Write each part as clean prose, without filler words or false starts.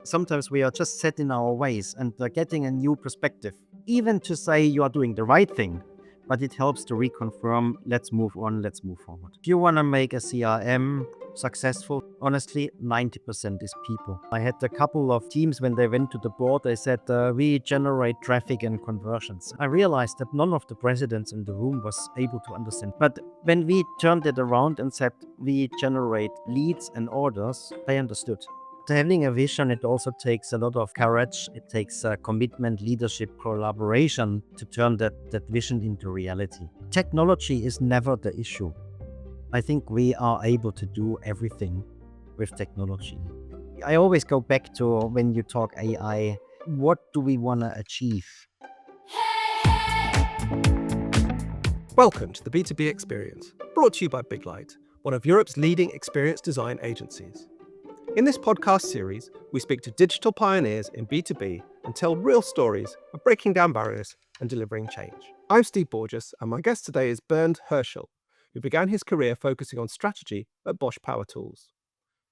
Sometimes we are just set in our ways and getting a new perspective, even to say you are doing the right thing. But it helps to reconfirm, let's move on, let's move forward. If you want to make a CRM successful, honestly, 90% is people. I had a couple of teams when they went to the board, they said, we generate traffic and conversions. I realized that none of the presidents in the room was able to understand. But when we turned it around and said, we generate leads and orders, they understood. Having a vision, it also takes a lot of courage. It takes commitment, leadership, collaboration to turn that vision into reality. Technology is never the issue. I think we are able to do everything with technology. I always go back to when you talk AI, what do we want to achieve? Welcome to the B2B Experience, brought to you by Big Light, one of Europe's leading experience design agencies. In this podcast series, we speak to digital pioneers in B2B and tell real stories of breaking down barriers and delivering change. I'm Steve Borges, and my guest today is Bernd, who began his career focusing on strategy at Bosch Power Tools.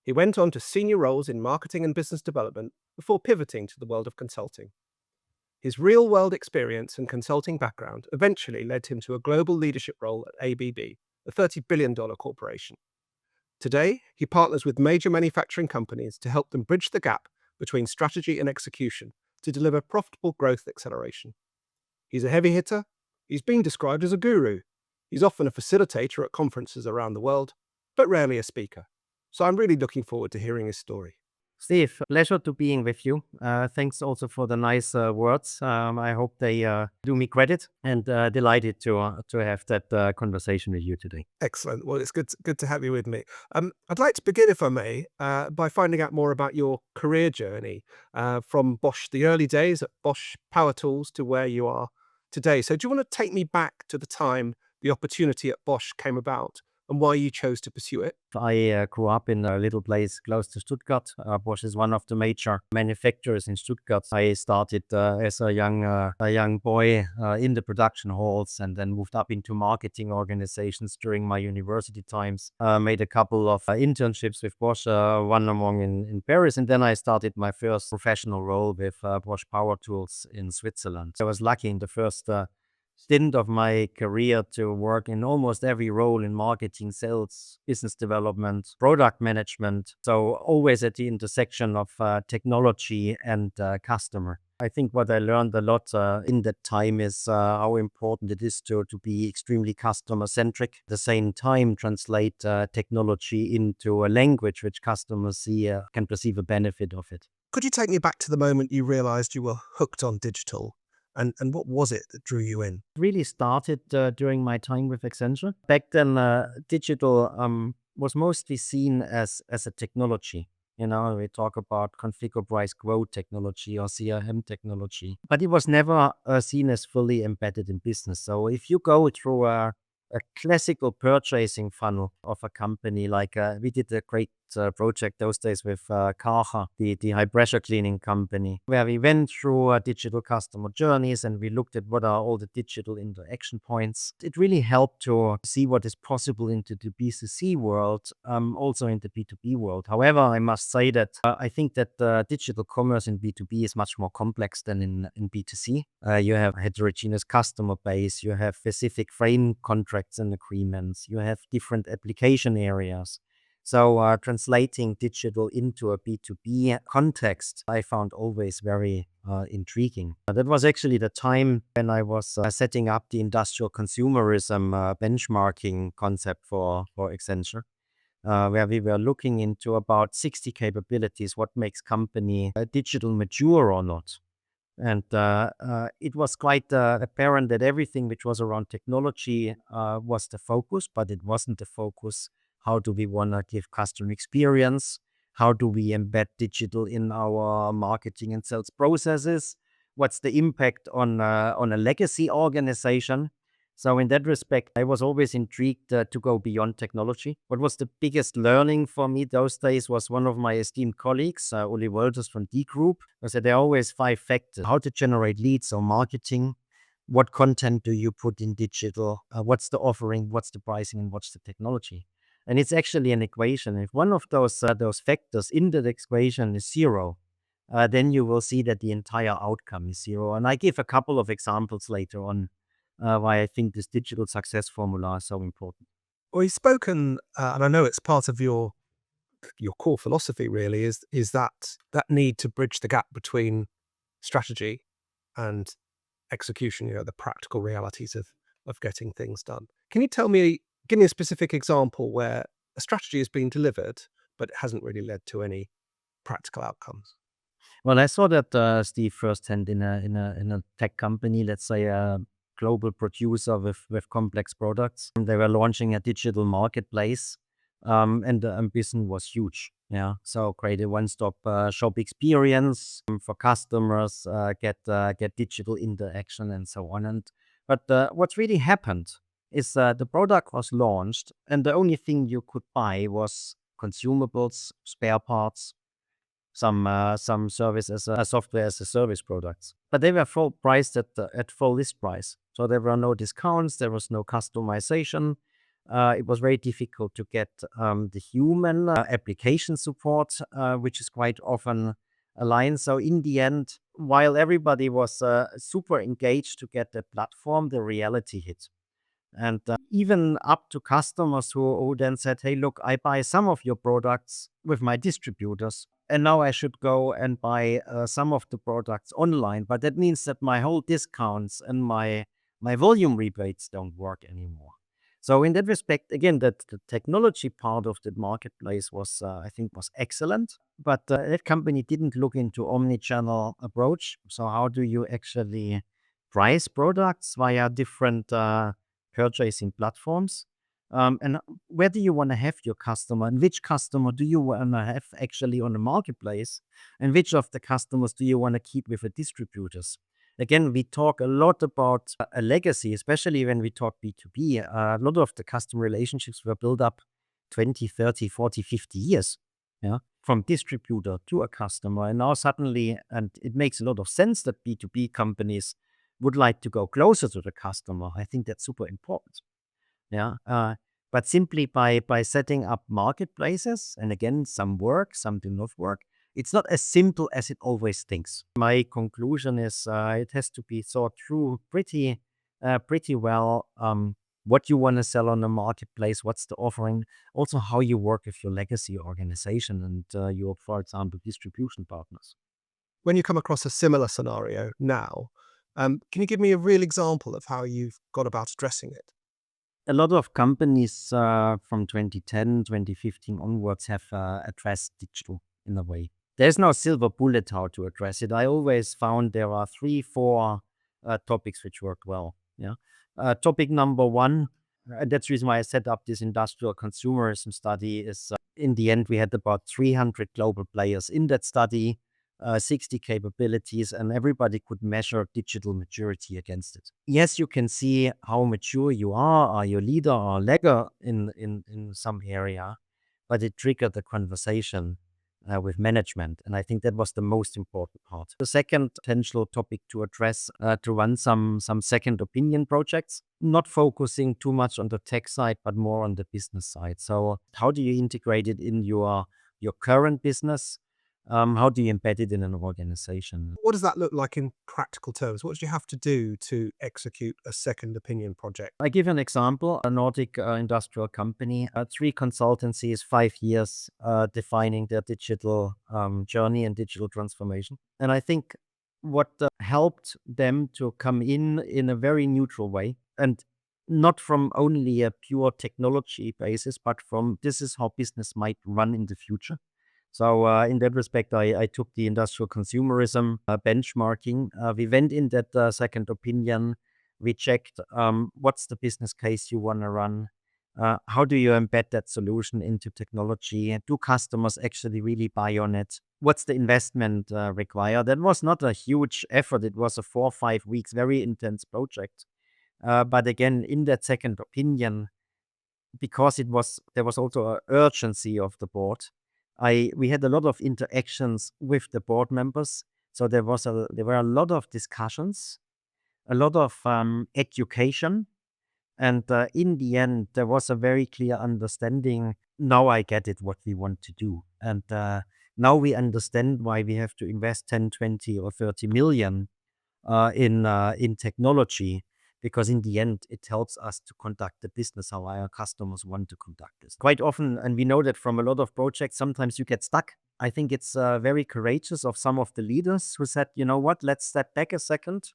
He went on to senior roles in marketing and business development before pivoting to the world of consulting. His real-world experience and consulting background eventually led him to a global leadership role at ABB, a $30 billion corporation. Today, he partners with major manufacturing companies to help them bridge the gap between strategy and execution to deliver profitable growth acceleration. He's a heavy hitter. He's been described as a guru. He's often a facilitator at conferences around the world, but rarely a speaker. So I'm really looking forward to hearing his story. Steve, pleasure to being with you. Thanks also for the nice words. I hope they do me credit, and delighted to have that conversation with you today. Excellent. Well, it's good to have you with me. I'd like to begin, if I may, by finding out more about your career journey from Bosch, the early days at Bosch Power Tools, to where you are today. So do you want to take me back to the time the opportunity at Bosch came about and why you chose to pursue it? I grew up in a little place close to Stuttgart. Bosch is one of the major manufacturers in Stuttgart. I started as a young boy in the production halls, and then moved up into marketing organizations during my university times. Made a couple of internships with Bosch, one among in Paris, and then I started my first professional role with Bosch Power Tools in Switzerland. I was lucky in the first stint of my career to work in almost every role in marketing, sales, business development, product management. So always at the intersection of technology and customer. I think what I learned a lot in that time is how important it is to be extremely customer centric. At the same time, translate technology into a language which customers see can perceive a benefit of it. Could you take me back to the moment you realized you were hooked on digital? And what was it that drew you in? Really started during my time with Accenture. Back then, digital was mostly seen as a technology. You know, we talk about configure, price, quote technology or CRM technology, but it was never seen as fully embedded in business. So if you go through a classical purchasing funnel of a company, like we did a great project those days with Karcher, the high pressure cleaning company, where we went through digital customer journeys and we looked at what are all the digital interaction points. It really helped to see what is possible into the B2C world, also in the B2B world. However, I must say that I think that digital commerce in B2B is much more complex than in B2C. You have a heterogeneous customer base, you have specific frame contracts and agreements, you have different application areas. So translating digital into a B2B context, I found always very intriguing. That was actually the time when I was setting up the industrial consumerism benchmarking concept for Accenture, where we were looking into about 60 capabilities, what makes company digital mature or not. And it was quite apparent that everything which was around technology was the focus, but it wasn't the focus. How do we want to give customer experience? How do we embed digital in our marketing and sales processes? What's the impact on a legacy organization? So in that respect, I was always intrigued to go beyond technology. What was the biggest learning for me those days was one of my esteemed colleagues, Uli Wolters from D Group, who said there are always 5 factors: how to generate leads or marketing, what content do you put in digital, what's the offering, what's the pricing, and what's the technology. And it's actually an equation. If one of those factors in that equation is 0, then you will see that the entire outcome is zero. And I give a couple of examples later on why I think this digital success formula is so important. Well, you've spoken, and I know it's part of your core philosophy really is that need to bridge the gap between strategy and execution, the practical realities of getting things done. Can you give me a specific example where a strategy has been delivered, but it hasn't really led to any practical outcomes? Well, I saw that, Steve, firsthand in a tech company, let's say a global producer with complex products. They were launching a digital marketplace, and the ambition was huge. Yeah, so create a one-stop shop experience for customers, get digital interaction and so on. And but what really happened is the product was launched, and the only thing you could buy was consumables, spare parts, some service as a software as a service products. But they were full priced at full list price. So there were no discounts, there was no customization. It was very difficult to get the human application support, which is quite often aligned. So in the end, while everybody was super engaged to get the platform, the reality hit. And even up to customers who then said, hey, look, I buy some of your products with my distributors. And now I should go and buy some of the products online. But that means that my whole discounts and my volume rebates don't work anymore. So in that respect, again, that the technology part of the marketplace was, I think, was excellent. But that company didn't look into omni-channel approach. So how do you actually price products via different purchasing platforms? And where do you want to have your customer, and which customer do you want to have actually on the marketplace, and which of the customers do you want to keep with the distributors? Again, we talk a lot about a legacy, especially when we talk B2B. A lot of the customer relationships were built up 20, 30, 40, 50 years, yeah, from distributor to a customer. And now suddenly, and it makes a lot of sense that B2B companies would like to go closer to the customer. I think that's super important. Yeah. But simply by setting up marketplaces, and again, some work, some do not work, it's not as simple as it always thinks. My conclusion is it has to be thought through pretty well. What you want to sell on the marketplace, what's the offering, also how you work with your legacy organization and your, for example, distribution partners. When you come across a similar scenario now, can you give me a real example of how you've gone about addressing it? A lot of companies from 2010, 2015 onwards have addressed digital in a way. There's no silver bullet how to address it. I always found there are three, four topics which worked well. Yeah. Topic number one, and that's the reason why I set up this industrial consumerism study, is in the end, we had about 300 global players in that study, 60 capabilities, and everybody could measure digital maturity against it. Yes, you can see how mature you are you a leader or a lagger in some area, but it triggered the conversation with management. And I think that was the most important part. The second potential topic to address, to run some second opinion projects, not focusing too much on the tech side, but more on the business side. So how do you integrate it in your current business? How do you embed it in an organization? What does that look like in practical terms? What do you have to do to execute a second opinion project? I give an example, a Nordic industrial company, three consultancies, 5 years defining their digital journey and digital transformation. And I think what helped them to come in a very neutral way, and not from only a pure technology basis, but from this is how business might run in the future. So in that respect, I took the industrial consumerism benchmarking. We went in that second opinion. We checked what's the business case you want to run. How do you embed that solution into technology? Do customers actually really buy on it? What's the investment required? That was not a huge effort. It was a 4 or 5 weeks, very intense project. But again, in that second opinion, because there was also an urgency of the board. We had a lot of interactions with the board members, so there were a lot of discussions, a lot of education, and in the end, there was a very clear understanding. Now I get it, what we want to do, and Now we understand why we have to invest 10, 20 or 30 million in technology, because in the end it helps us to conduct the business how our customers want to conduct this. Quite often, and we know that from a lot of projects, sometimes you get stuck. I think it's very courageous of some of the leaders who said, you know what, let's step back a second,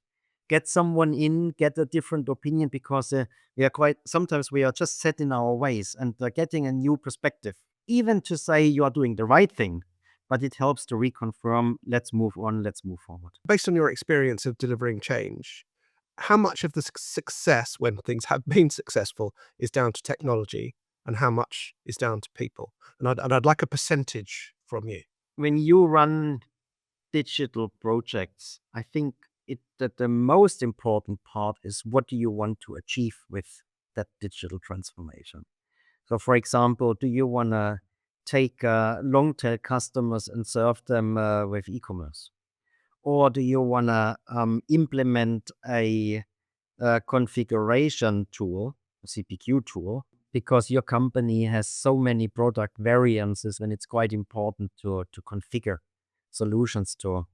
get someone in, get a different opinion, because we are quite, sometimes we are just set in our ways, and getting a new perspective, even to say you are doing the right thing, but it helps to reconfirm, let's move on, let's move forward. Based on your experience of delivering change, how much of the success when things have been successful is down to technology and how much is down to people? And I'd like a percentage from you. When you run digital projects, I think that the most important part is, what do you want to achieve with that digital transformation? So, for example, do you want to take long tail customers and serve them with e-commerce? Or do you want to implement a configuration tool, a CPQ tool, because your company has so many product variances, and it's quite important to configure solutions to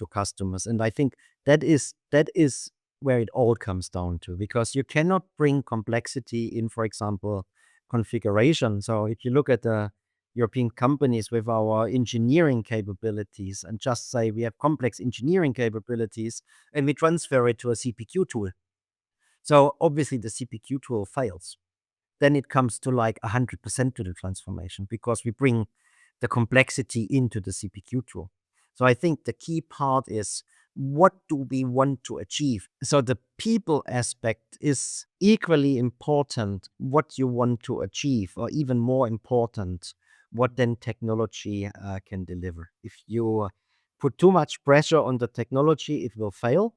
customers. And I think that is where it all comes down to, because you cannot bring complexity in, for example, configuration. So if you look at the European companies with our engineering capabilities and just say we have complex engineering capabilities and we transfer it to a CPQ tool. So obviously the CPQ tool fails. Then it comes to like 100% to the transformation, because we bring the complexity into the CPQ tool. So I think the key part is, what do we want to achieve? So the people aspect is equally important, what you want to achieve, or even more important, what then technology can deliver. If you put too much pressure on the technology, it will fail.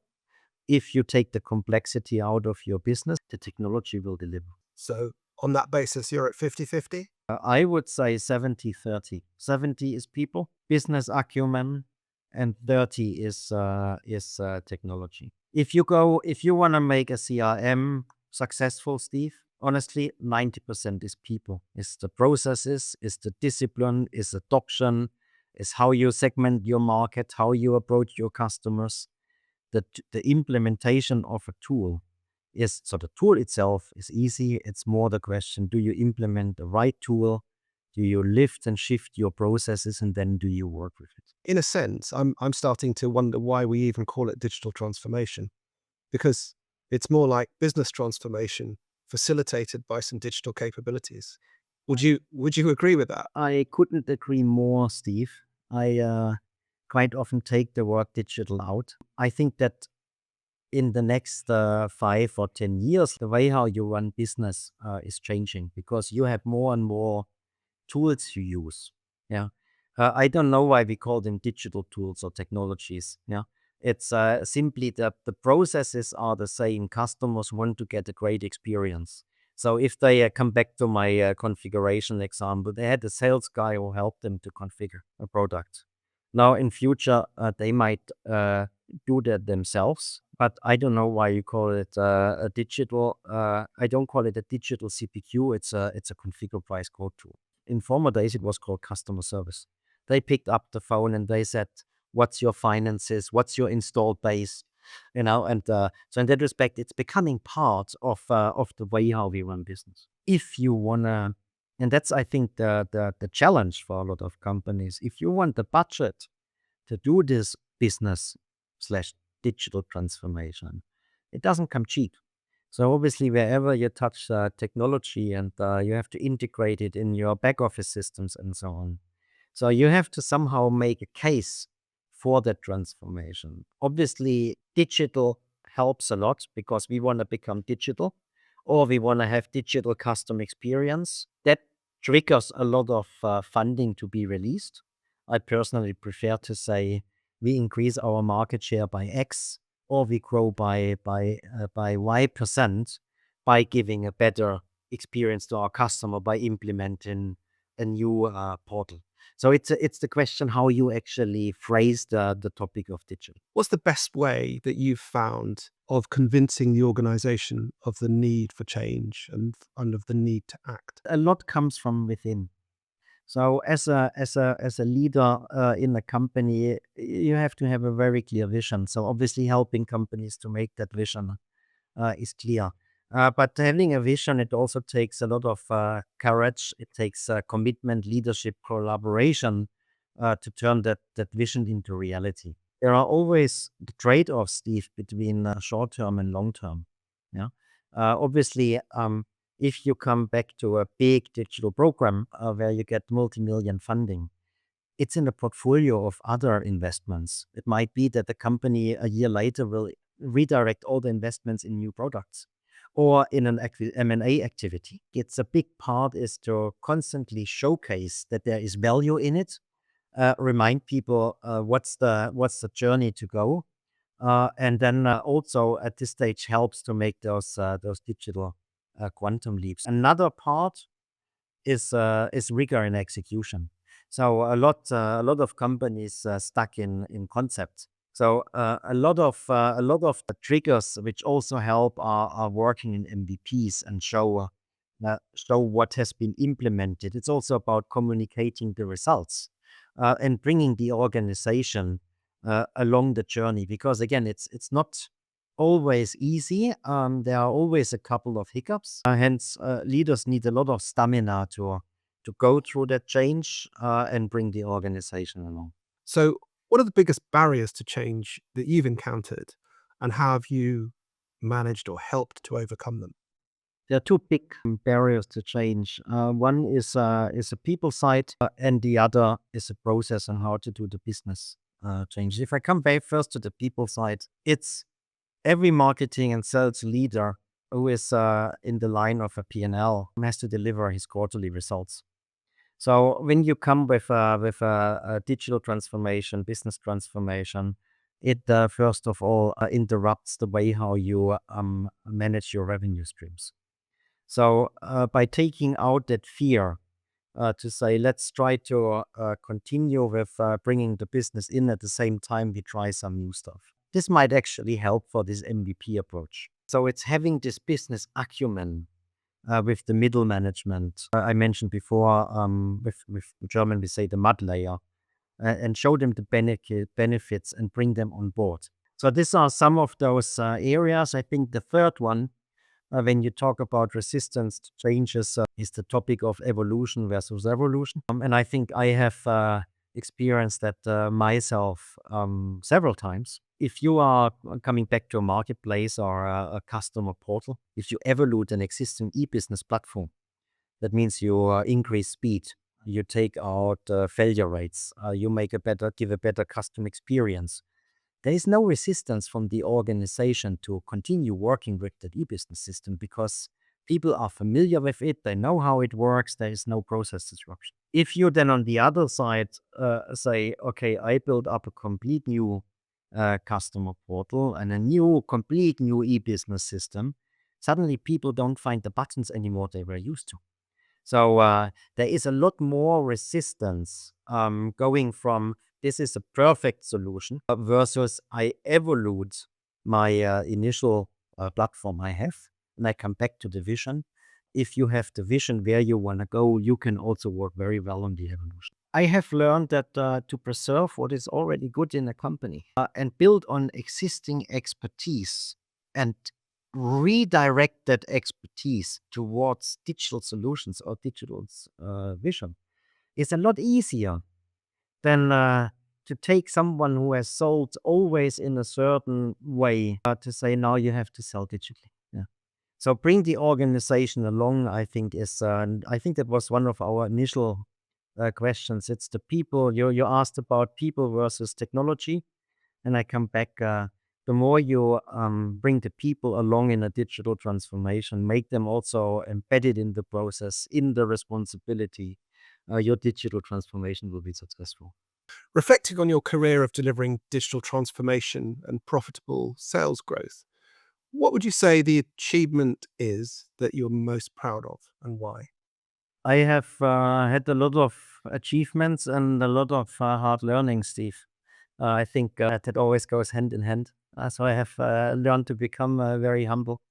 If you take the complexity out of your business, the technology will deliver. So on that basis, you're at 50-50? I would say 70-30. 70 is people, business acumen, and 30 is technology. If you want to make a CRM successful, Steve, honestly, 90% is people. It's the processes, it's the discipline, it's adoption, it's how you segment your market, how you approach your customers. The implementation of a tool is, so the tool itself is easy. It's more the question, do you implement the right tool? Do you lift and shift your processes, and then do you work with it? In a sense, I'm starting to wonder why we even call it digital transformation, because it's more like business transformation facilitated by some digital capabilities. Would you agree with that? I couldn't agree more, Steve. I quite often take the word digital out. I think that in the next 5 or 10 years, the way how you run business is changing, because you have more and more tools you use. Yeah. I don't know why we call them digital tools or technologies. Yeah. It's simply that the processes are the same. Customers want to get a great experience. So if they come back to my configuration example, they had a sales guy who helped them to configure a product. Now in future, they might do that themselves, but I don't know why you call it a digital. I don't call it a digital CPQ. It's a configure price quote tool. In former days, it was called customer service. They picked up the phone and they said, "What's your finances? What's your installed base?" And so in that respect, it's becoming part of the way how we run business. If you wanna, and that's, I think, the challenge for a lot of companies. If you want the budget to do this business slash digital transformation, it doesn't come cheap. So obviously, wherever you touch technology, and you have to integrate it in your back office systems and so on. So you have to somehow make a case for that transformation. Obviously, digital helps a lot, because we want to become digital, or we want to have digital custom experience. That triggers a lot of funding to be released. I personally prefer to say we increase our market share by X, or we grow by Y% by giving a better experience to our customer by implementing a new portal. So it's the question how you actually phrase the topic of digital. What's the best way that you've found of convincing the organization of the need for change and of the need to act? A lot comes from within. So as a leader in a company, you have to have a very clear vision. So obviously, helping companies to make that vision is clear. But having a vision, it also takes a lot of courage. It takes commitment, leadership, collaboration to turn that vision into reality. There are always the trade-offs, Steve, between short term and long term. Yeah. Obviously, if you come back to a big digital program where you get multi-million funding, it's in a portfolio of other investments. It might be that the company a year later will redirect all the investments in new products or in an M&A activity. It's a big part is to constantly showcase that there is value in it, remind people what's the journey to go, and then also at this stage helps to make those digital quantum leaps. Another part is rigor in execution. So a lot of companies stuck in concepts. So a lot of the triggers which also help are working in MVPs and show what has been implemented. It's also about communicating the results and bringing the organization along the journey, because again, it's not always easy. There are always a couple of hiccups. Hence, leaders need a lot of stamina to go through that change and bring the organization along. So, what are the biggest barriers to change that you've encountered, and how have you managed or helped to overcome them? There are two big barriers to change. One is a people side, and the other is a process on how to do the business change. If I come back first to the people side, it's every marketing and sales leader who is in the line of a P&L has to deliver his quarterly results. So when you come with a digital transformation, business transformation, it first of all interrupts the way how you manage your revenue streams. So by taking out that fear, to say, let's try to continue with bringing the business in at the same time we try some new stuff. This might actually help for this MVP approach. So it's having this business acumen with the middle management. I mentioned before, with German, we say the mud layer, and show them the benefits and bring them on board. So these are some of those areas. I think the third one, when you talk about resistance to changes, is the topic of evolution versus revolution. And I think I have experienced that myself several times. If you are coming back to a marketplace or a customer portal, if you evolve an existing e-business platform, that means you increase speed, you take out failure rates, you give a better customer experience. There is no resistance from the organization to continue working with the e-business system because people are familiar with it. They know how it works. There is no process disruption. If you then on the other side say, okay, I build up a complete new customer portal and a complete new e-business system, suddenly people don't find the buttons anymore they were used to. So there is a lot more resistance going from this is a perfect solution versus I evolve my initial platform I have, and I come back to the vision. If you have the vision where you want to go, you can also work very well on the evolution. I have learned that to preserve what is already good in a company and build on existing expertise and redirect that expertise towards digital solutions or digital vision is a lot easier than to take someone who has sold always in a certain way to say now you have to sell digitally. Yeah. So bring the organization along. I think that was one of our initial questions. It's the people you asked about people versus technology, and I come back. The more you bring the people along in a digital transformation, make them also embedded in the process, in the responsibility, your digital transformation will be successful. Reflecting on your career of delivering digital transformation and profitable sales growth, what would you say the achievement is that you're most proud of and why? I have had a lot of achievements and a lot of hard learning, Steve. I think that always goes hand in hand. So I have learned to become very humble.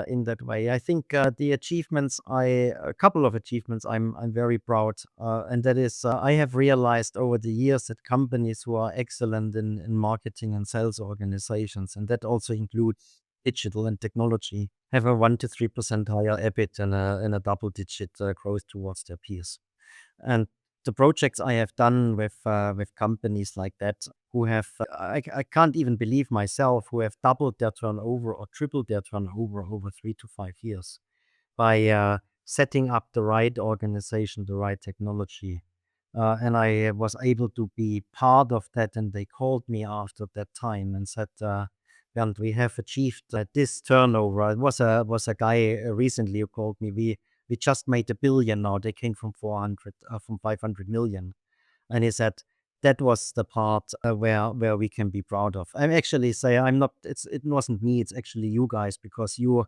in that way. I think the achievements, a couple of achievements, I'm very proud, and that is I have realized over the years that companies who are excellent in marketing and sales organizations, and that also includes digital and technology, have a 1 to 3% higher EBIT and a double-digit growth towards their peers. And the projects I have done with companies like that who have I can't even believe myself who have doubled their turnover or tripled their turnover over 3 to 5 years by setting up the right organization, the right technology. And I was able to be part of that. And they called me after that time and said, Bernd, we have achieved this turnover. It was a guy recently who called me. We just made 1 billion now. They came from 500 million. And he said, that was the part where we can be proud of. I'm actually say I'm not. It wasn't me. It's actually you guys because you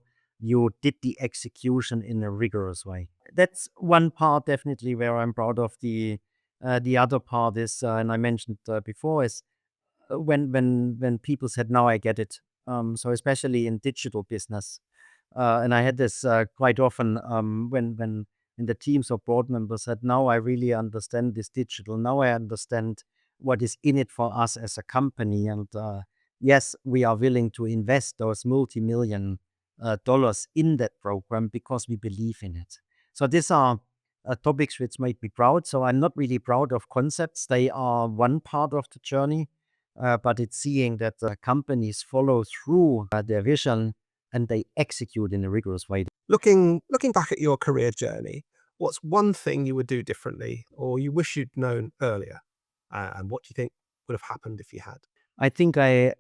did the execution in a rigorous way. That's one part definitely where I'm proud of. The other part is, and I mentioned before, is when people said, "Now I get it." So especially in digital business, and I had this quite often when the teams or board members said, "Now I really understand this digital. Now I understand what is in it for us as a company." And yes, we are willing to invest those multi-million dollars in that program because we believe in it. So these are topics which make me proud. So I'm not really proud of concepts. They are one part of the journey, but it's seeing that companies follow through their vision and they execute in a rigorous way. Looking back at your career journey, what's one thing you would do differently or you wish you'd known earlier? And what do you think would have happened if you had? I think I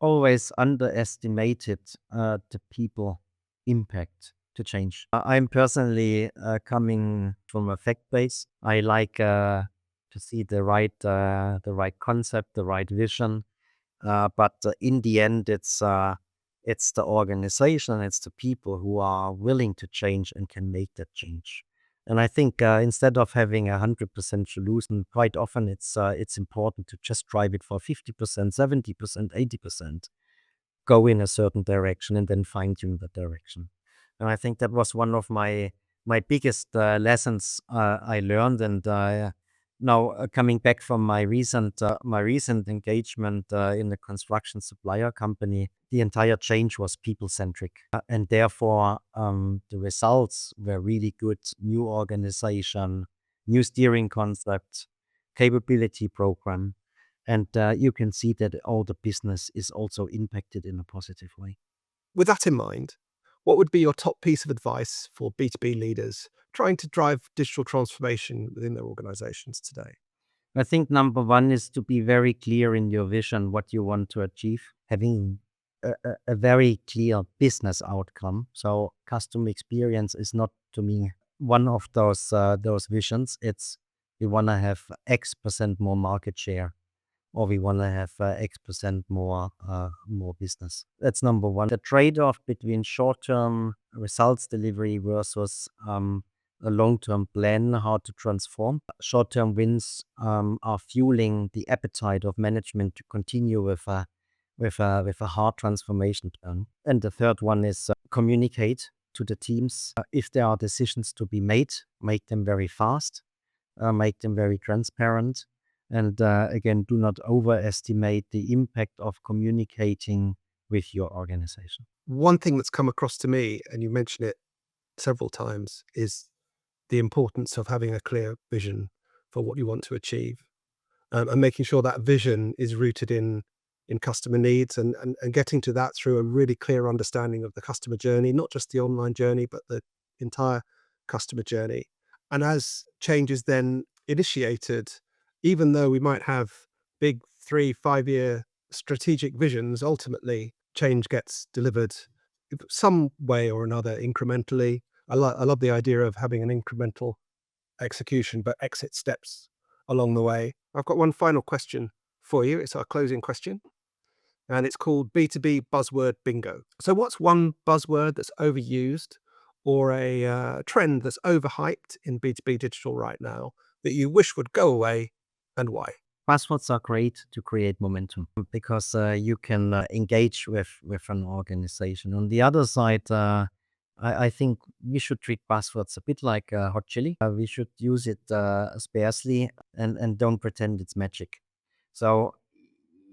always underestimated the people impact to change. I'm personally coming from a fact base. I like to see the right concept, the right vision. But in the end, it's the organization, it's the people who are willing to change and can make that change. And I think instead of having 100% solution, quite often it's important to just drive it for 50%, 70%, 80%, go in a certain direction and then fine tune that direction. And I think that was one of my biggest lessons I learned. And now coming back from my recent engagement in the construction supplier company, the entire change was people centric, and therefore the results were really good. New organization, new steering concept, capability program. And you can see that all the business is also impacted in a positive way. With that in mind, what would be your top piece of advice for B2B leaders trying to drive digital transformation within their organizations today? I think number one is to be very clear in your vision, what you want to achieve, having a very clear business outcome. So customer experience is not, to me, one of those visions. It's we want to have X% more market share, or we want to have X% more business. That's number one. The trade-off between short-term results delivery versus a long-term plan, how to transform. Short-term wins are fueling the appetite of management to continue with a hard transformation plan. And the third one is communicate to the teams. If there are decisions to be made, make them very fast, make them very transparent. And again, do not overestimate the impact of communicating with your organization. One thing that's come across to me, and you mentioned it several times, is the importance of having a clear vision for what you want to achieve, and making sure that vision is rooted in customer needs and getting to that through a really clear understanding of the customer journey, not just the online journey, but the entire customer journey. And as change is then initiated, even though we might have big 3-5 year strategic visions, ultimately change gets delivered some way or another incrementally. I love the idea of having an incremental execution, but exit steps along the way. I've got one final question for you. It's our closing question, and it's called B2B buzzword bingo. So what's one buzzword that's overused or a trend that's overhyped in B2B digital right now that you wish would go away, and why? Passwords are great to create momentum because you can engage with an organization. On the other side, I think we should treat passwords a bit like hot chili. We should use it sparsely and don't pretend it's magic. So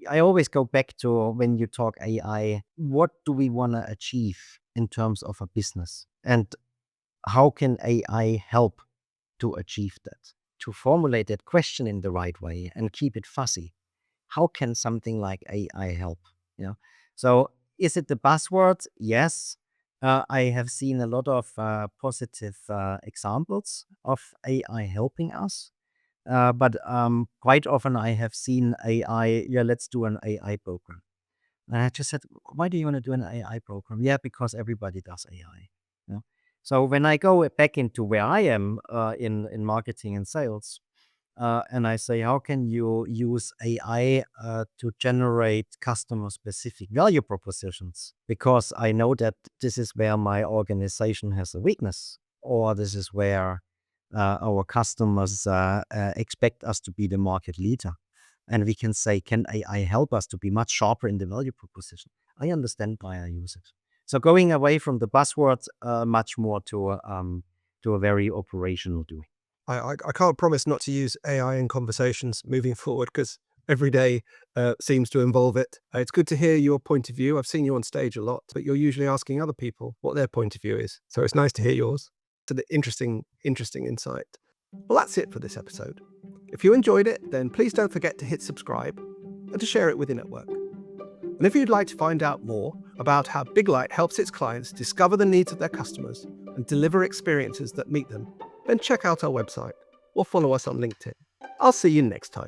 I always go back to when you talk AI, what do we want to achieve in terms of a business? And how can AI help to achieve that? To formulate that question in the right way and keep it fuzzy. How can something like AI help? You know, so is it the buzzword? Yes. I have seen a lot of positive examples of AI helping us. But quite often I have seen AI, yeah, let's do an AI program. And I just said, why do you want to do an AI program? Yeah, because everybody does AI. You know? So when I go back into where I am in marketing and sales, and I say, how can you use AI to generate customer specific value propositions? Because I know that this is where my organization has a weakness, or this is where our customers expect us to be the market leader. And we can say, can AI help us to be much sharper in the value proposition? I understand why I use it. So going away from the buzzwords, much more to a very operational doing. I can't promise not to use AI in conversations moving forward because every day seems to involve it. It's good to hear your point of view. I've seen you on stage a lot, but you're usually asking other people what their point of view is. So it's nice to hear yours. It's an interesting insight. Well, that's it for this episode. If you enjoyed it, then please don't forget to hit subscribe and to share it with your network. And if you'd like to find out more about how Big Light helps its clients discover the needs of their customers and deliver experiences that meet them, then check out our website or follow us on LinkedIn. I'll see you next time.